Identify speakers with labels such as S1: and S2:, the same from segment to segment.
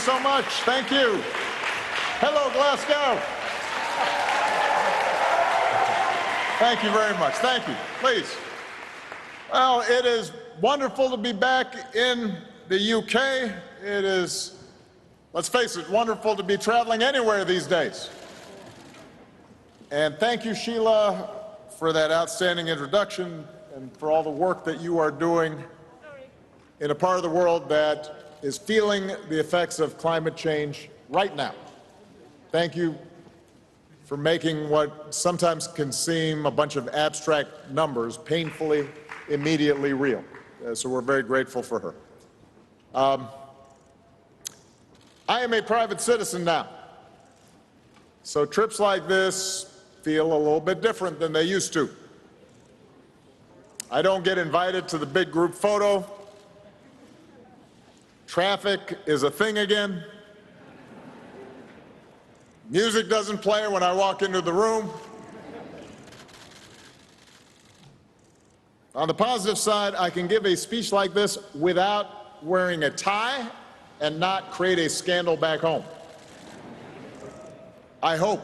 S1: so much. Thank you. Hello, Glasgow. Thank you very much. Thank you. Please. Well, it is wonderful to be back in the UK. It is, let's face it, wonderful to be traveling anywhere these days. And thank you, Sheila, for that outstanding introduction and for all the work that you are doing in a part of the world that is feeling the effects of climate change right now. Thank you for making what sometimes can seem a bunch of abstract numbers painfully, immediately real. So we're very grateful for her. I am a private citizen now, so trips like this feel a little bit different than they used to. I don't get invited to the big group photo. Traffic is a thing again. Music doesn't play when I walk into the room. On the positive side, I can give a speech like this without wearing a tie and not create a scandal back home. I hope.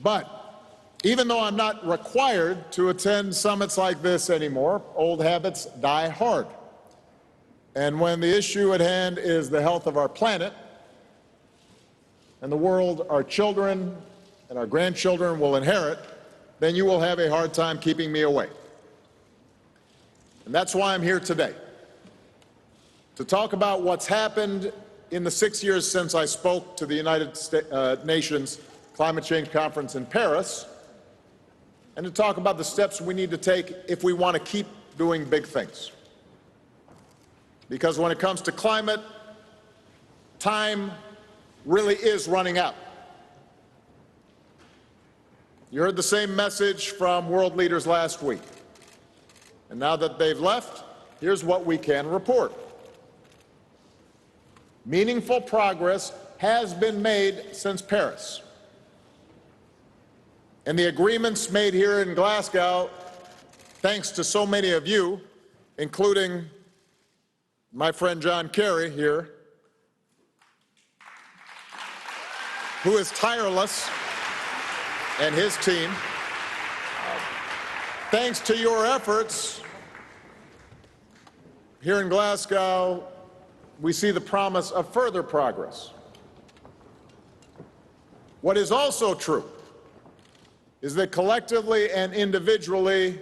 S1: But even though I'm not required to attend summits like this anymore, old habits die hard. And when the issue at hand is the health of our planet and the world our children and our grandchildren will inherit, then you will have a hard time keeping me away. And that's why I'm here today, to talk about what's happened in the 6 years since I spoke to the United Nations Climate Change Conference in Paris, and to talk about the steps we need to take if we want to keep doing big things. Because when it comes to climate, time really is running out. You heard the same message from world leaders last week. And now that they've left, here's what we can report. Meaningful progress has been made since Paris. And the agreements made here in Glasgow, thanks to so many of you, including my friend John Kerry here, who is tireless, and his team. Thanks to your efforts here in Glasgow, we see the promise of further progress. What is also true is that collectively and individually,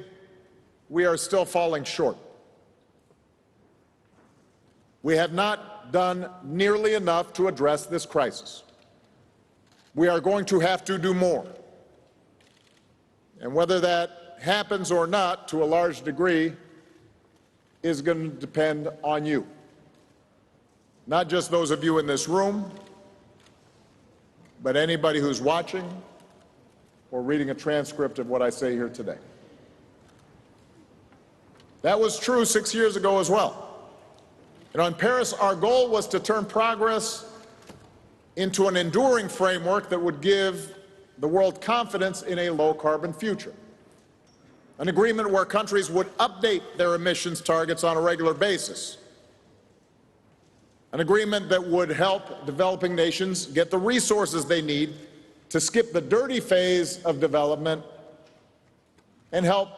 S1: we are still falling short. We have not done nearly enough to address this crisis. We are going to have to do more. And whether that happens or not, to a large degree, is going to depend on you. Not just those of you in this room, but anybody who's watching or reading a transcript of what I say here today. That was true 6 years ago as well. And in Paris, our goal was to turn progress into an enduring framework that would give the world confidence in a low-carbon future. An agreement where countries would update their emissions targets on a regular basis. An agreement that would help developing nations get the resources they need to skip the dirty phase of development and help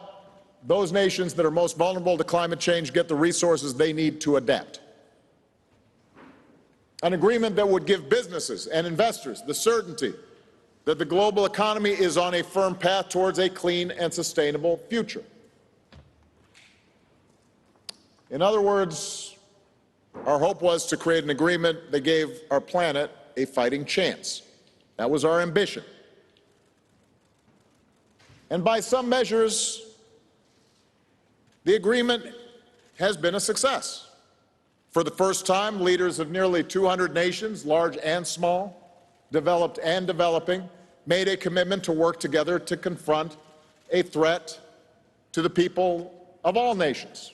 S1: those nations that are most vulnerable to climate change get the resources they need to adapt. An agreement that would give businesses and investors the certainty that the global economy is on a firm path towards a clean and sustainable future. In other words, our hope was to create an agreement that gave our planet a fighting chance. That was our ambition. And by some measures, the agreement has been a success. For the first time, leaders of nearly 200 nations, large and small, developed and developing, made a commitment to work together to confront a threat to the people of all nations.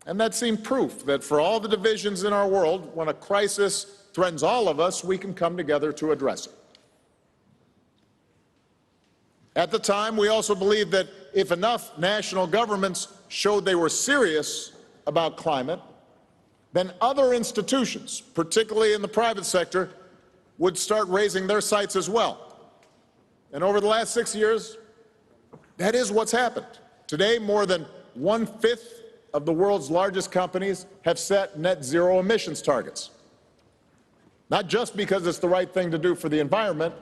S1: And that seemed proof that for all the divisions in our world, when a crisis threatens all of us, we can come together to address it. At the time, we also believed that if enough national governments showed they were serious about climate, then other institutions, particularly in the private sector, would start raising their sights as well. And over the last 6 years, that is what's happened. Today, more than 1/5 of the world's largest companies have set net zero emissions targets. Not just because it's the right thing to do for the environment,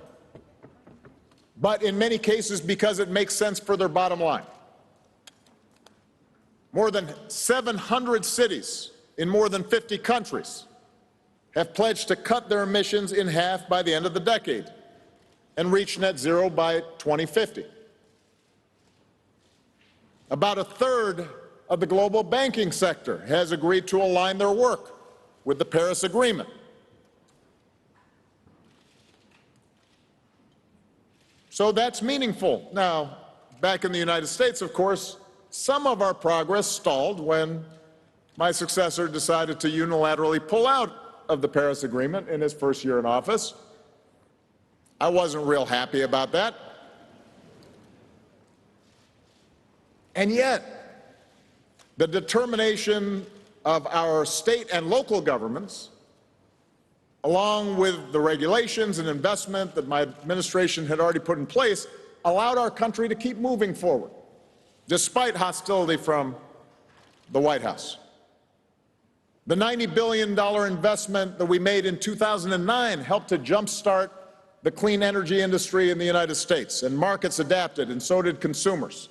S1: but in many cases because it makes sense for their bottom line. More than 700 cities in more than 50 countries have pledged to cut their emissions in half by the end of the decade and reach net zero by 2050. About 1/3 of the global banking sector has agreed to align their work with the Paris Agreement. So that's meaningful. Now, back in the United States, of course, some of our progress stalled when my successor decided to unilaterally pull out of the Paris Agreement in his first year in office. I wasn't real happy about that. And yet, the determination of our state and local governments, along with the regulations and investment that my administration had already put in place, allowed our country to keep moving forward, despite hostility from the White House. The $90 billion investment that we made in 2009 helped to jumpstart the clean energy industry in the United States, and markets adapted, and so did consumers.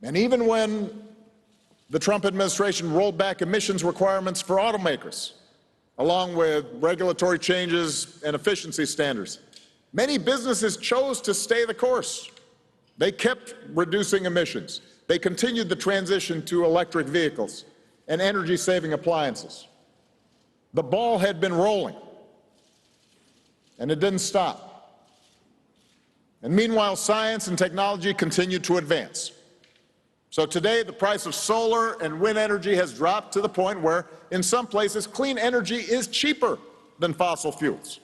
S1: And even when the Trump administration rolled back emissions requirements for automakers, along with regulatory changes and efficiency standards, many businesses chose to stay the course. They kept reducing emissions. They continued the transition to electric vehicles and energy-saving appliances. The ball had been rolling, and it didn't stop. And meanwhile, science and technology continued to advance. So today, the price of solar and wind energy has dropped to the point where, in some places, clean energy is cheaper than fossil fuels.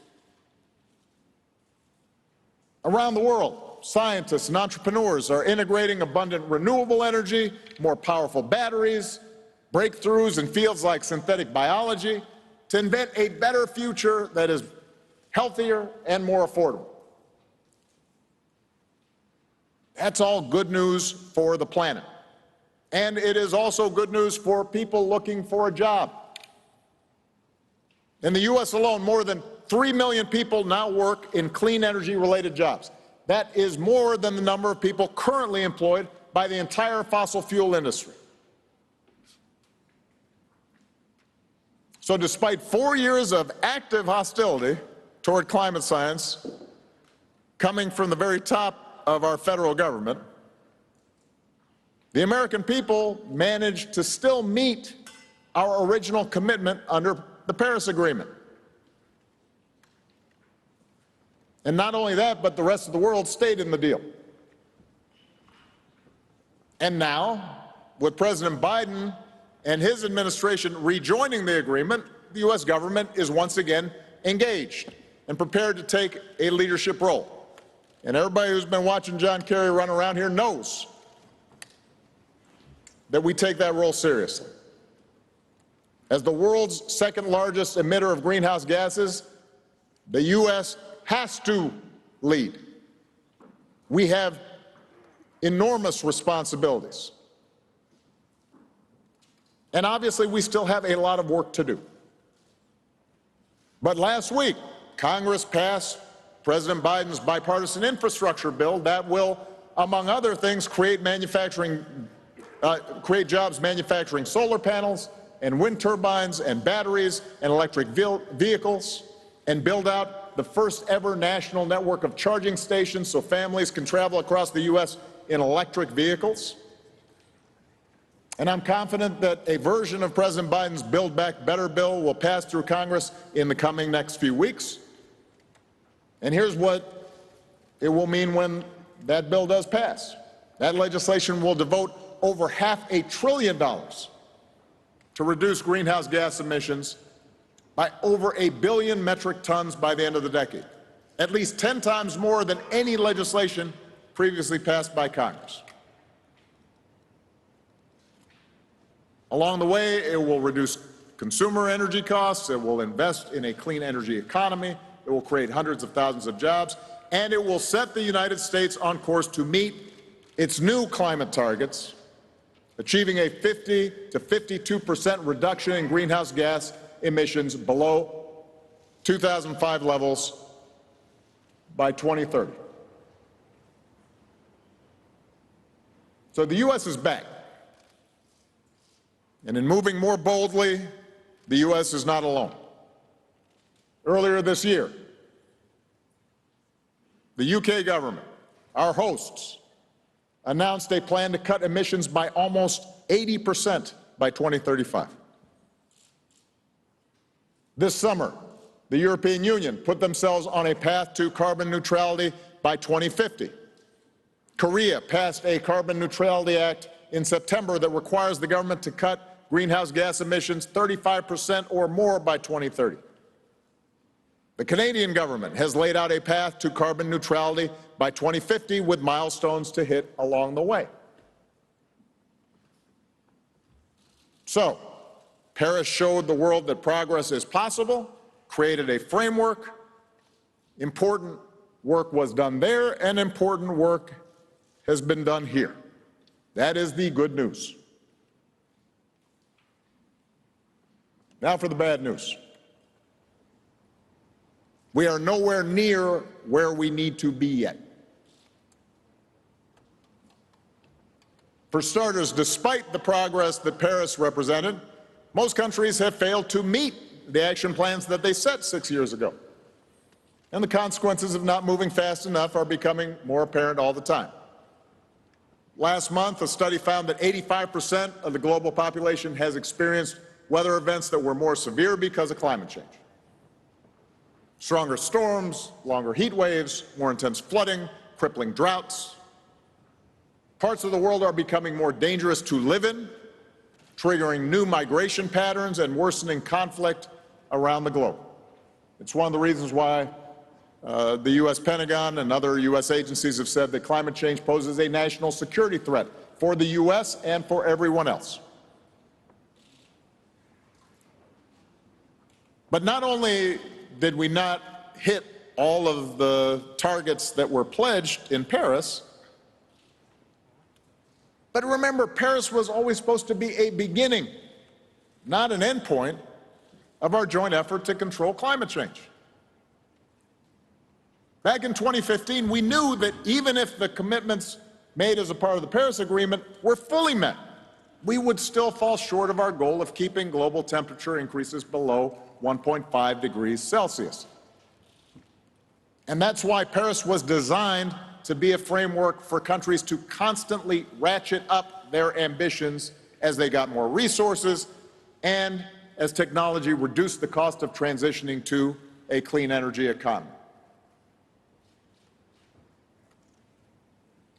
S1: Around the world, scientists and entrepreneurs are integrating abundant renewable energy, more powerful batteries, breakthroughs in fields like synthetic biology to invent a better future that is healthier and more affordable. That's all good news for the planet. And it is also good news for people looking for a job. In the U.S. alone, more than 3 million people now work in clean energy-related jobs. That is more than the number of people currently employed by the entire fossil fuel industry. So despite 4 years of active hostility toward climate science coming from the very top of our federal government, the American people managed to still meet our original commitment under the Paris Agreement. And not only that, but the rest of the world stayed in the deal. And now, with President Biden and his administration rejoining the agreement, the U.S. government is once again engaged and prepared to take a leadership role. And everybody who's been watching John Kerry run around here knows that we take that role seriously. As the world's second largest emitter of greenhouse gases, the U.S. has to lead. We have enormous responsibilities. And obviously, we still have a lot of work to do. But last week, Congress passed President Biden's bipartisan infrastructure bill that will, among other things, create jobs manufacturing solar panels and wind turbines and batteries and electric vehicles, and build out the first ever national network of charging stations so families can travel across the U.S. in electric vehicles. And I'm confident that a version of President Biden's Build Back Better bill will pass through Congress in the coming next few weeks. And here's what it will mean when that bill does pass. That legislation will devote over $500 billion to reduce greenhouse gas emissions by over 1 billion metric tons by the end of the decade, at least 10 times more than any legislation previously passed by Congress. Along the way, it will reduce consumer energy costs, it will invest in a clean energy economy, it will create hundreds of thousands of jobs, and it will set the United States on course to meet its new climate targets, achieving a 50 to 52% reduction in greenhouse gas emissions below 2005 levels by 2030. So the U.S. is back. And in moving more boldly, the U.S. is not alone. Earlier this year, the UK government, our hosts, announced a plan to cut emissions by almost 80% by 2035. This summer, the European Union put themselves on a path to carbon neutrality by 2050. Korea passed a Carbon Neutrality Act in September that requires the government to cut greenhouse gas emissions 35% or more by 2030. The Canadian government has laid out a path to carbon neutrality by 2050 with milestones to hit along the way. So, Paris showed the world that progress is possible, created a framework. Important work was done there, and important work has been done here. That is the good news. Now for the bad news. We are nowhere near where we need to be yet. For starters, despite the progress that Paris represented, most countries have failed to meet the action plans that they set 6 years ago. And the consequences of not moving fast enough are becoming more apparent all the time. Last month, a study found that 85% of the global population has experienced weather events that were more severe because of climate change. Stronger storms, longer heat waves, more intense flooding, crippling droughts. Parts of the world are becoming more dangerous to live in, triggering new migration patterns and worsening conflict around the globe. It's one of the reasons why the U.S. Pentagon and other U.S. agencies have said that climate change poses a national security threat for the U.S. and for everyone else. But not only did we not hit all of the targets that were pledged in Paris, but remember, Paris was always supposed to be a beginning, not an end point, of our joint effort to control climate change. Back in 2015, we knew that even if the commitments made as a part of the Paris Agreement were fully met, we would still fall short of our goal of keeping global temperature increases below 1.5 degrees Celsius. And that's why Paris was designed to be a framework for countries to constantly ratchet up their ambitions as they got more resources and as technology reduced the cost of transitioning to a clean energy economy.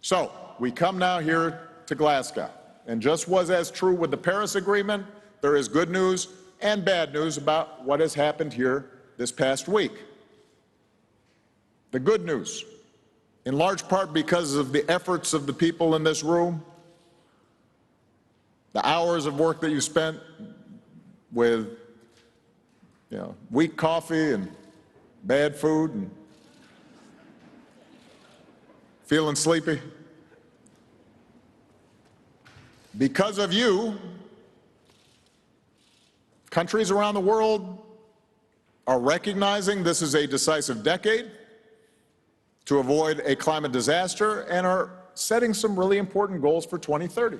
S1: So, we come now here to Glasgow, and just as true with the Paris Agreement, there is good news and bad news about what has happened here this past week. The good news, in large part because of the efforts of the people in this room, the hours of work that you spent with, weak coffee and bad food and feeling sleepy. Because of you, countries around the world are recognizing this is a decisive decade to avoid a climate disaster and are setting some really important goals for 2030.